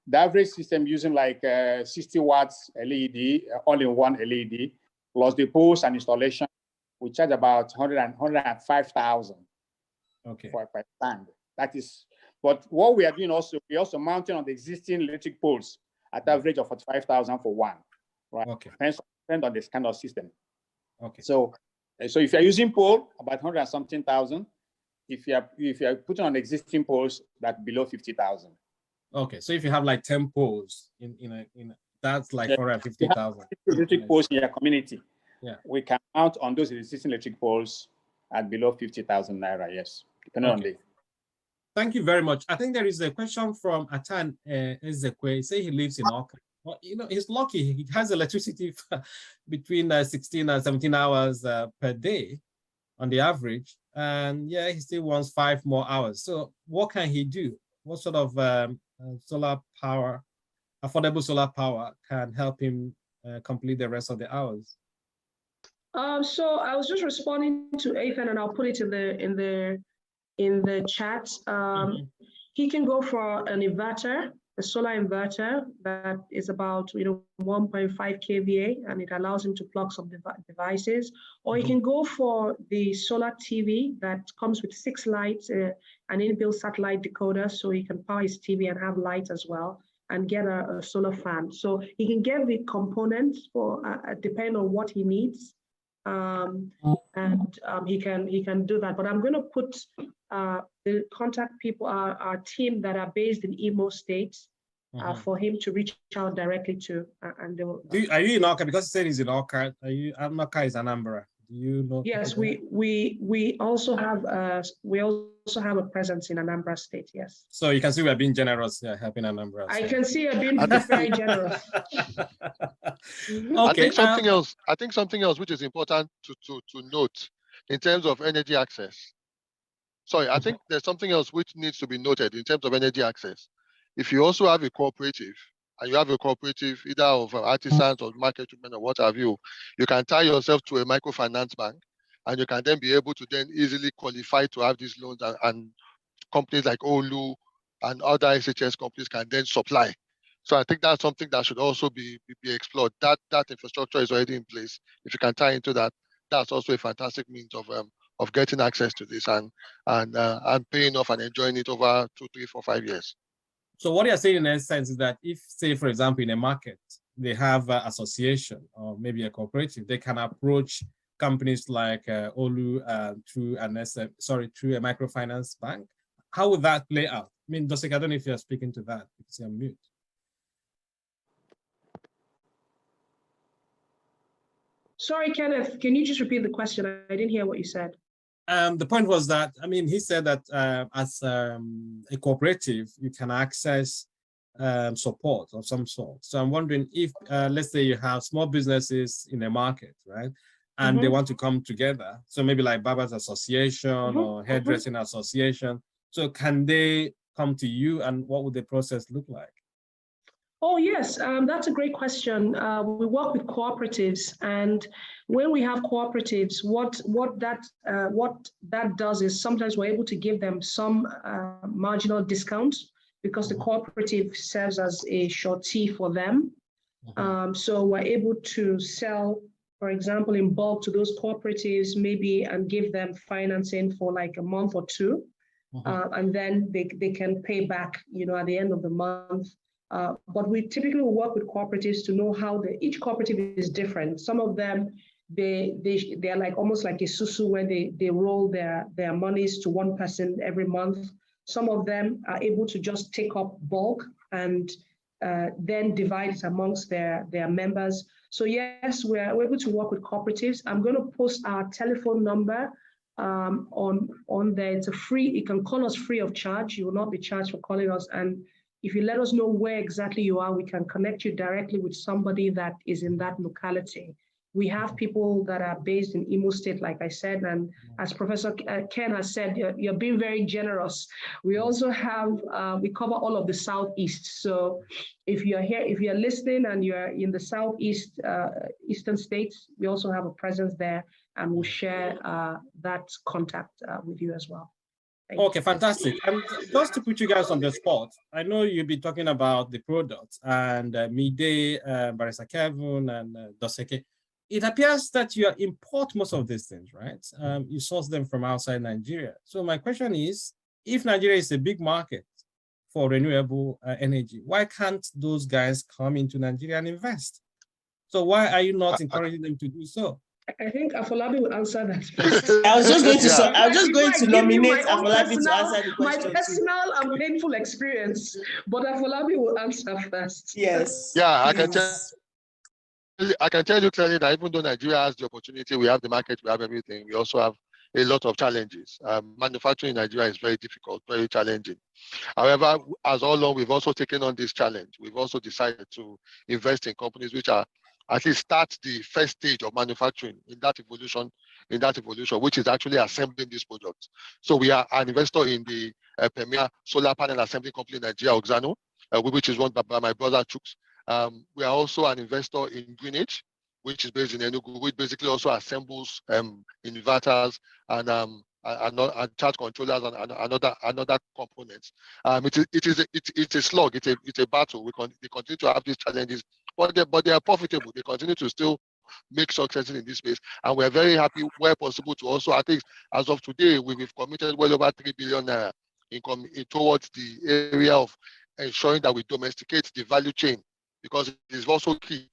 Speaker 4: The average system using like 60 watts LED, all-in-one LED, plus the post and installation, we charge about 105,000.
Speaker 1: Okay.
Speaker 4: For a stand. That is, but what we are doing also, we're also mounting on the existing electric poles at average of 45,000 for one. Right.
Speaker 1: Okay.
Speaker 4: Depends on this kind of system.
Speaker 1: Okay.
Speaker 4: So if you're using pole, about 100-something thousand. If you are putting on existing poles, that's below 50,000.
Speaker 1: Okay. So if you have like 10 poles in that's like 450,000.
Speaker 4: Electric poles in your community.
Speaker 1: Yeah.
Speaker 4: We can mount on those existing electric poles at below 50,000 naira. Yes. Depending on the.
Speaker 1: Thank you very much. I think there is a question from Atan Ezekwe. Say he lives in Awka. Well, he's lucky. He has electricity between 16 and 17 hours per day on the average. And yeah, he still wants 5 more hours. So what can he do? What sort of solar power, affordable solar power can help him complete the rest of the hours?
Speaker 3: So I was just responding to Ethan, and I'll put it in the chat. He can go for an inverter, a solar inverter that is about 1.5 kVA, and it allows him to plug some devices. Or he can go for the solar TV that comes with 6 lights, an inbuilt satellite decoder, so he can power his TV and have light as well, and get a solar fan. So he can get the components for depending on what he needs. He can do that. But I'm going to put the contact people, our team that are based in Imo State, for him to reach out directly to, and they will.
Speaker 1: Are you in Awka? Because you said he's in Awka. Awka is Anambra. Do you know?
Speaker 3: Yes, we also have a presence in Anambra State. Yes.
Speaker 1: So you can see we're being generous, helping Anambra.
Speaker 3: I can see you're being very generous.
Speaker 1: Okay.
Speaker 5: I think something else which is important to note in terms of energy access. Sorry, I think there's something else which needs to be noted in terms of energy access. If you also have a cooperative, and you have a cooperative either of artisans or market women or what have you, you can tie yourself to a microfinance bank, and you can then be able to then easily qualify to have these loans, and companies like Olu and other SHS companies can then supply. So I think that's something that should also be explored. That infrastructure is already in place. If you can tie into that, that's also a fantastic means of getting access to this and paying off and enjoying it over 2, 3, 4, 5 years.
Speaker 1: So what you're saying in essence is that if, say, for example, in a market, they have an association or maybe a cooperative, they can approach companies like Olu through a microfinance bank. How would that play out? I mean, Dosek, I don't know if you're speaking to that because you're mute.
Speaker 3: Sorry, Kenneth, can you just repeat the question? I didn't hear what you said.
Speaker 1: The point was that, I mean, he said that as a cooperative, you can access support of some sort. So I'm wondering if, let's say you have small businesses in a market, right? And they want to come together. So maybe like Barbers Association or Hairdressing Association. So can they come to you, and what would the process look like?
Speaker 3: Oh, yes, that's a great question. We work with cooperatives, and when we have cooperatives, what that does is sometimes we're able to give them some marginal discount because the cooperative serves as a surety for them. So we're able to sell, for example, in bulk to those cooperatives, maybe, and give them financing for like a month or two, and then they can pay back, at the end of the month. But we typically work with cooperatives to know how each cooperative is different. Some of them, they're like almost like a susu where they roll their monies to one person every month. Some of them are able to just take up bulk and then divide it amongst their members. So yes, we're able to work with cooperatives. I'm going to post our telephone number on there. It's a free, you can call us free of charge. You will not be charged for calling us. And if you let us know where exactly you are, we can connect you directly with somebody that is in that locality. We have people that are based in Imo State, like I said, and as Professor Ken has said, you're being very generous. We also have, we cover all of the Southeast. So if you're here, if you're listening and you're in the Southeast, Eastern states, we also have a presence there, and we'll share that contact with you as well.
Speaker 1: Okay, fantastic. And just to put you guys on the spot, I know you'll be talking about the products, and Mide, Barrister Kevin, and Doseke. It appears that you import most of these things, right? You source them from outside Nigeria. So my question is, if Nigeria is a big market for renewable energy, why can't those guys come into Nigeria and invest? So why are you not encouraging them to do so?
Speaker 3: I think Afolabi will answer that first.
Speaker 2: I was just going to nominate Afolabi to answer the question.
Speaker 3: My personal and painful experience, but Afolabi will answer first.
Speaker 2: Yes.
Speaker 5: Yeah,
Speaker 2: please.
Speaker 5: I can tell you clearly that even though Nigeria has the opportunity, we have the market, we have everything, we also have a lot of challenges. Manufacturing in Nigeria is very difficult, very challenging. However, as all along, we've also taken on this challenge. We've also decided to invest in companies which are at least start the first stage of manufacturing in that evolution, which is actually assembling these products. So we are an investor in the premier solar panel assembly company in Nigeria, Oxano, which is run by my brother Chooks. We are also an investor in Greenage, which is based in Enugu, which basically also assembles inverters and charge controllers and other components. It's a slog. It's a battle. They continue to have these challenges, but they are profitable. They continue to still make successes in this space, and we're very happy where possible to also, I think, as of today, we've committed well over 3 billion naira towards the area of ensuring that we domesticate the value chain, because it is also key.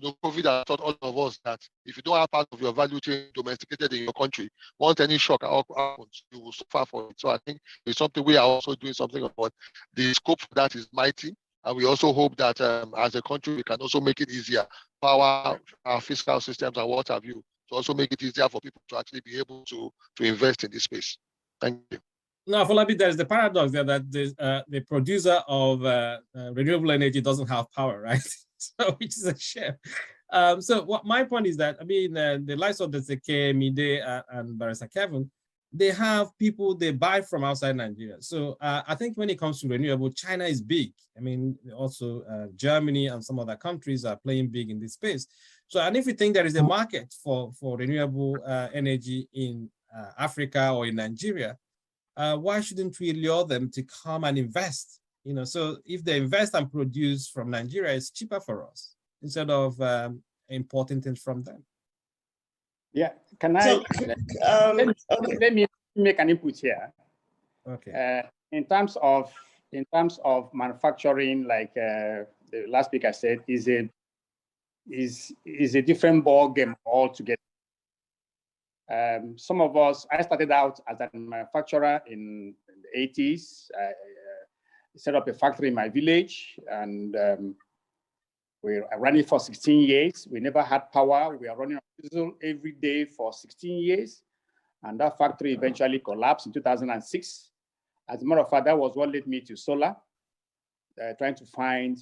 Speaker 5: COVID has taught all of us that if you don't have part of your value chain domesticated in your country, once any shock happens, you will suffer for it. So I think it's something we are also doing something about. The scope for that is mighty, and we also hope that as a country, we can also make it easier, power our fiscal systems and what have you, to also make it easier for people to actually be able to invest in this space. Thank you.
Speaker 1: Now, Afolabi, there's the paradox there that the producer of renewable energy doesn't have power, right? So, which is a shame. So what my point is that, I mean, the likes of the Seke, Mide, and Barrister Kevin, they have people they buy from outside Nigeria. So I think when it comes to renewable, China is big. I mean, also Germany and some other countries are playing big in this space. So, and if you think there is a market for renewable energy in Africa or in Nigeria, why shouldn't we lure them to come and invest? So if they invest and produce from Nigeria, it's cheaper for us instead of importing things from them.
Speaker 4: Yeah, can I? Let me make an input here.
Speaker 1: Okay.
Speaker 4: In terms of manufacturing, like the last speaker said, is a different ball game altogether. Some of us, I started out as a manufacturer in the 80s. I set up a factory in my village, and we ran it for 16 years. We never had power. We are running on diesel every day for 16 years. And that factory eventually collapsed in 2006. As a matter of fact, that was what led me to solar. trying to find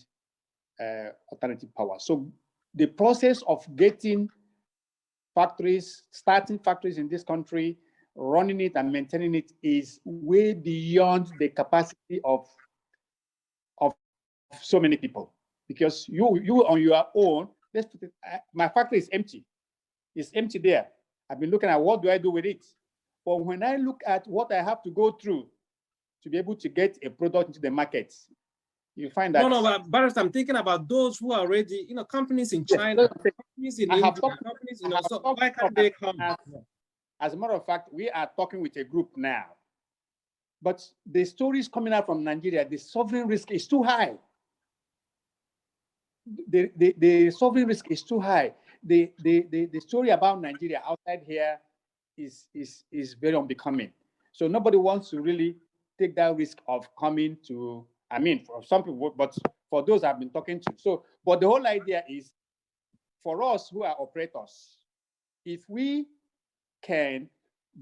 Speaker 4: alternative power. So the process of getting factories, starting factories in this country, running it and maintaining it is way beyond the capacity of so many people. Because you on your own, let's put it, my factory is empty. It's empty there. I've been looking at what do I do with it. But when I look at what I have to go through to be able to get a product into the market, you find that
Speaker 1: but Barrister, I'm thinking about those who are already, companies in China, companies in India, companies, so why can't they come?
Speaker 4: As a matter of fact, we are talking with a group now. But the stories coming out from Nigeria, the sovereign risk is too high. The sovereign risk is too high. The story about Nigeria outside here is very unbecoming. So nobody wants to really take that risk of coming to, I mean, for some people, but for those I've been talking to. So, but the whole idea is for us who are operators, if we can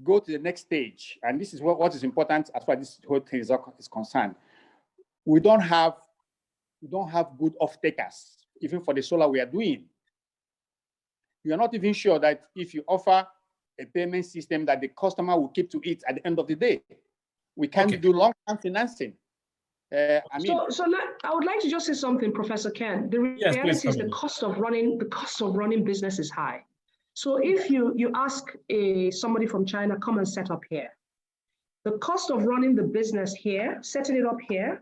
Speaker 4: go to the next stage, and this is what is important as far as this whole thing is concerned, we don't have good off-takers, even for the solar we are doing. You are not even sure that if you offer a payment system that the customer will keep to it at the end of the day. We can't do long-term financing. I
Speaker 3: would like to just say something, Professor Ken. The reality is the cost of running business is high. So if you ask somebody from China, come and set up here, the cost of running the business here, setting it up here,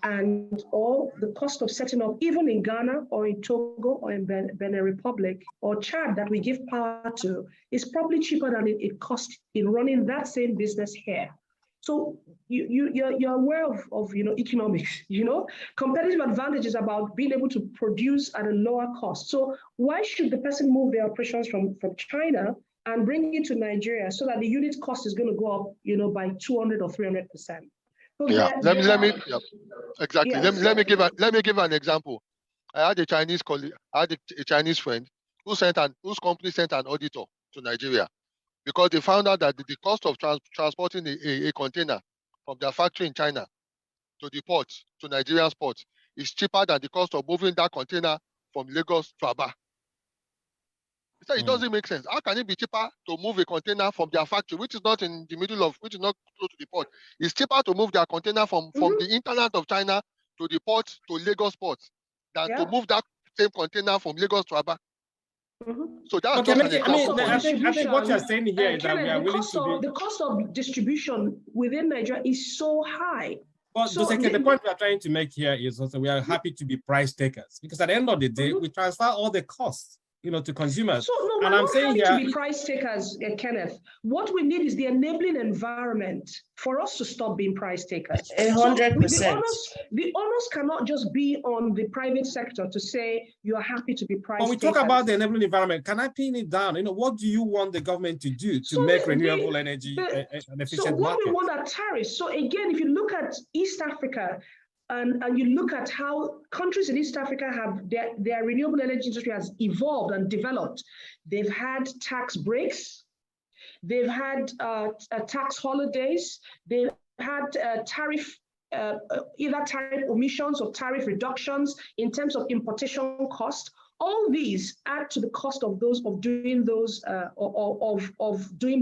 Speaker 3: and all the cost of setting up even in Ghana or in Togo or in Benin Republic or Chad that we give power to is probably cheaper than it costs in running that same business here. So you're aware of economics, competitive advantages about being able to produce at a lower cost. So why should the person move their operations from China and bring it to Nigeria so that the unit cost is going to go up, by 200 or 300%? So
Speaker 5: exactly.
Speaker 3: Yes.
Speaker 5: Let me give an example. I had a Chinese colleague, a Chinese friend whose company sent an auditor to Nigeria because they found out that the cost of transporting a container from their factory in China to the port, to Nigerian port, is cheaper than the cost of moving that container from Lagos to Aba. So it doesn't make sense. How can it be cheaper to move a container from their factory, which is not in the middle of, which is not close to the port? It's cheaper to move their container from the hinterland of China to the port, to Lagos port, than to move that same container from Lagos to Aba. So that's just an example.
Speaker 1: I think what you're saying here is that we are willing to be...
Speaker 3: The cost of distribution within Nigeria is so high.
Speaker 1: But the point we are trying to make here is also we are happy to be price takers because at the end of the day, we transfer all the costs to consumers.
Speaker 3: So no,
Speaker 1: and I'm saying here
Speaker 3: to be price takers, Kenneth. What we need is the enabling environment for us to stop being price takers.
Speaker 2: 100%.
Speaker 3: The onus cannot just be on the private sector to say you are happy to be price takers.
Speaker 1: When we talk about the enabling environment, can I pin it down? What do you want the government to do to make renewable energy an efficient market? So
Speaker 3: what we want are tariffs. So again, if you look at East Africa, and you look at how countries in East Africa have their renewable energy industry has evolved and developed. They've had tax breaks, they've had tax holidays, they've had tariff, either tariff omissions or tariff reductions in terms of importation cost. All these add to the cost of doing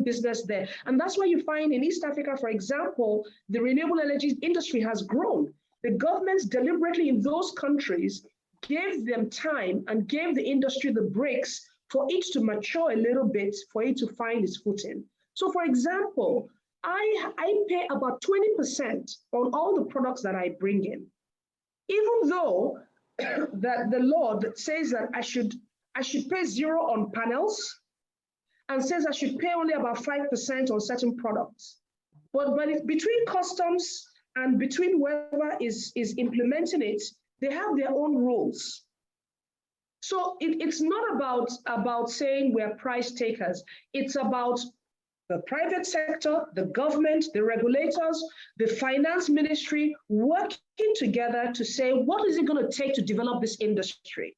Speaker 3: business there. And that's why you find in East Africa, for example, the renewable energy industry has grown. The governments deliberately in those countries gave them time and gave the industry the breaks for it to mature a little bit, for it to find its footing. So for example, I pay about 20% on all the products that I bring in, even though that the law that says that I should pay 0 on panels and says I should pay only about 5% on certain products. But between customs and between whoever is implementing it, they have their own rules. So it's not about saying we're price takers. It's about the private sector, the government, the regulators, the finance ministry working together to say, what is it going to take to develop this industry?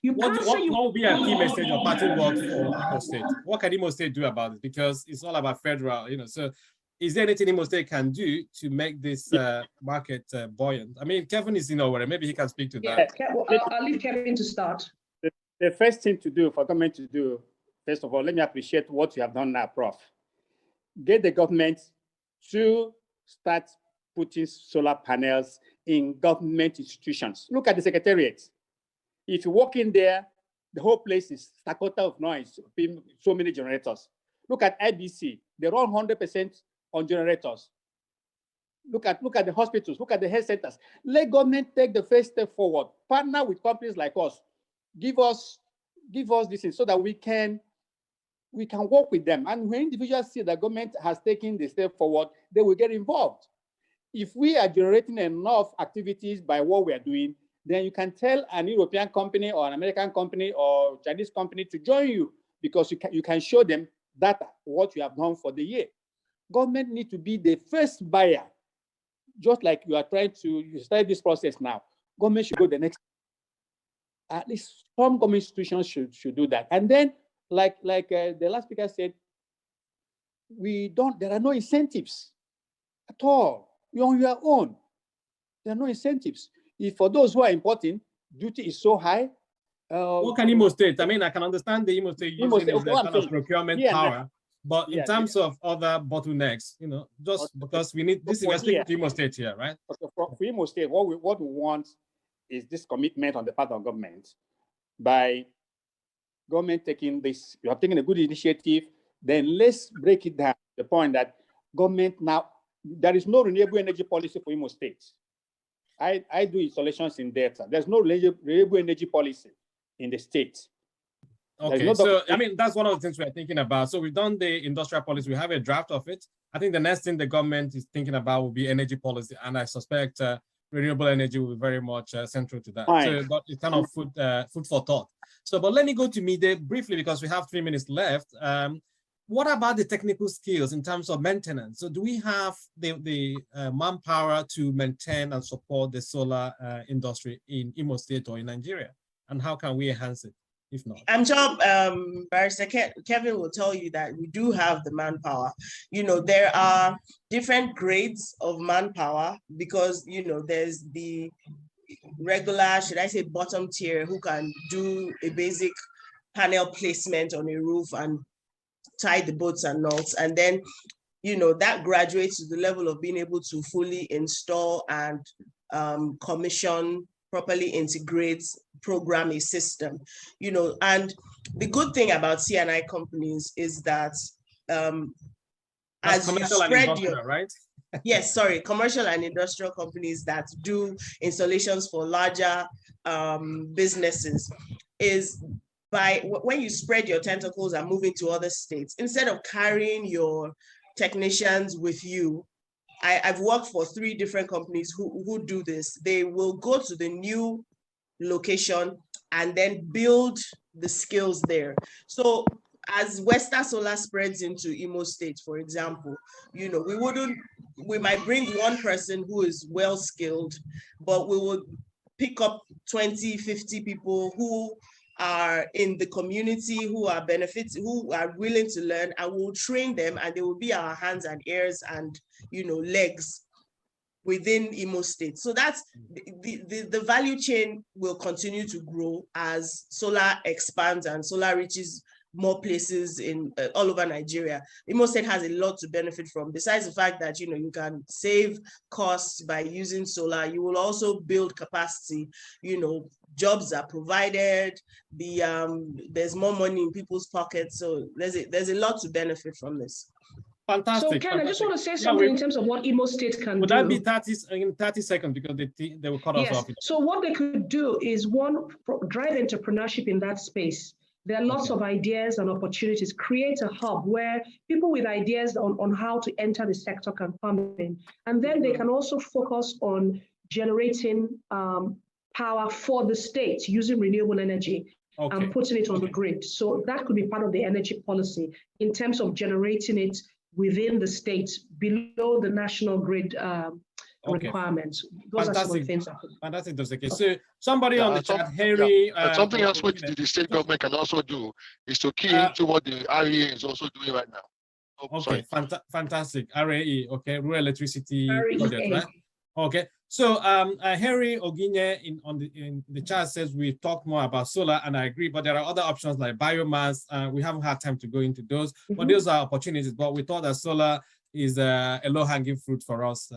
Speaker 1: What will be a key message or parting word for Imo State? What can Imo State do about it? Because it's all about federal, so is there anything Imo State can do to make this market buoyant? I mean, Kevin is in Owerri. Maybe he can speak to that.
Speaker 3: I'll leave Kevin to start.
Speaker 4: The first thing to do for government to do, first of all, let me appreciate what you have done now, Prof. Get the government to start putting solar panels in government institutions. Look at the secretariat. If you walk in there, the whole place is staccato of noise, so many generators. Look at IBC, they run 100% on generators. Look at the hospitals, look at the health centers. Let government take the first step forward. Partner with companies like us. Give us this so that we can work with them. And when individuals see that government has taken the step forward, they will get involved. If we are generating enough activities by what we are doing, then you can tell an European company or an American company or Chinese company to join you, because you can show them data, what you have done for the year. Government needs to be the first buyer, just like you start this process now. Government should go the next. At least some government institutions should do that. And then, like the last speaker said, there are no incentives at all. You're on your own. There are no incentives. If for those who are importing, duty is so high.
Speaker 1: What can Imo State? I mean, I can understand the Imo State using the kind of procurement power, but in terms of other bottlenecks, because we need this is speaking to Imo State here, right?
Speaker 4: For Imo State, what we want is this commitment on the part of government. By government taking this, you have taken a good initiative, then let's break it down to the point that government now, there is no renewable energy policy for Imo State. I do installations in Delta. There's no renewable energy policy in the state.
Speaker 1: Okay, so I mean, that's one of the things we're thinking about. So we've done the industrial policy. We have a draft of it. I think the next thing the government is thinking about will be energy policy. And I suspect renewable energy will be very much central to that.
Speaker 4: Fine.
Speaker 1: So it's kind of food for thought. So, but let me go to Mide briefly because we have 3 minutes left. What about the technical skills in terms of maintenance? So do we have the manpower to maintain and support the solar industry in Imo State or in Nigeria? And how can we enhance it, if not?
Speaker 2: I'm sure Barrister Kevin will tell you that we do have the manpower. There are different grades of manpower because, there's the regular, should I say bottom tier, who can do a basic panel placement on a roof and tie the bolts and nuts. And then, that graduates to the level of being able to fully install and commission, properly integrate, program a system, and the good thing about C&I companies is that as you spread your,
Speaker 1: right?
Speaker 2: Yes, sorry, commercial and industrial companies that do installations for larger businesses is when you spread your tentacles and move into other states, instead of carrying your technicians with you, I've worked for 3 different companies who do this. They will go to the new location and then build the skills there. So as Western Solar spreads into Imo State, for example, we might bring one person who is well skilled, but we will pick up 20, 50 people who are in the community, who are willing to learn, and we'll train them, and they will be our hands and ears and legs within Imo State. So that's the value chain will continue to grow as solar expands and solar reaches more places in all over Nigeria. Imo State has a lot to benefit from. Besides the fact that you can save costs by using solar, you will also build capacity. Jobs are provided. There's more money in people's pockets. So there's a lot to benefit from this.
Speaker 1: Fantastic.
Speaker 3: So Ken, I just want to say something in terms of what Imo State can do.
Speaker 1: Would that be 30 seconds because they will cut us off?
Speaker 3: So what they could do is, one, drive entrepreneurship in that space. There are lots of ideas and opportunities. Create a hub where people with ideas on how to enter the sector can come in. And then they can also focus on generating power for the state using renewable energy and putting it on the grid. So that could be part of the energy policy in terms of generating it within the state below the national grid requirements. Those are some of the things that could.
Speaker 1: Fantastic, Doseke. So somebody on the chat, Henry.
Speaker 5: Something else which the state government can also do is to key into what the REA is also doing right now.
Speaker 1: Okay, fantastic. RAE, okay, Rural Electricity Project,
Speaker 3: REA.
Speaker 1: right? Okay, so Henry Oginye in the chat says we talked more about solar, and I agree, but there are other options like biomass. We haven't had time to go into those, but those are opportunities. But we thought that solar is a low-hanging fruit for us.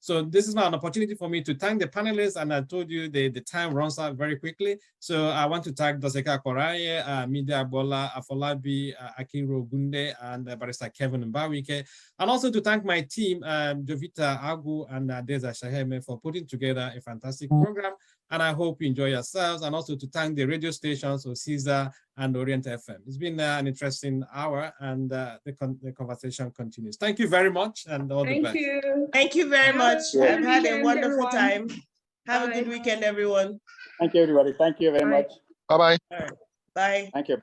Speaker 1: So this is now an opportunity for me to thank the panelists, and I told you the time runs out very quickly. So I want to thank Doseka Koraye, Mida Bola, Afolabi, Akiro Gunde, and Barrister Kevin Mbawike, and also to thank my team, Jovita Agu and Deza Shaheme, for putting together a fantastic program. And I hope you enjoy yourselves, and also to thank the radio stations, so Caesar and Orient FM. It's been an interesting hour, and the conversation continues. Thank you very much, and all the best.
Speaker 3: Thank you.
Speaker 2: Thank you very much. I've had a wonderful time. Have
Speaker 3: Bye.
Speaker 2: a good weekend, everyone.
Speaker 4: Thank you, everybody. Thank you very much.
Speaker 5: Bye-bye.
Speaker 2: All right. Bye.
Speaker 4: Thank you.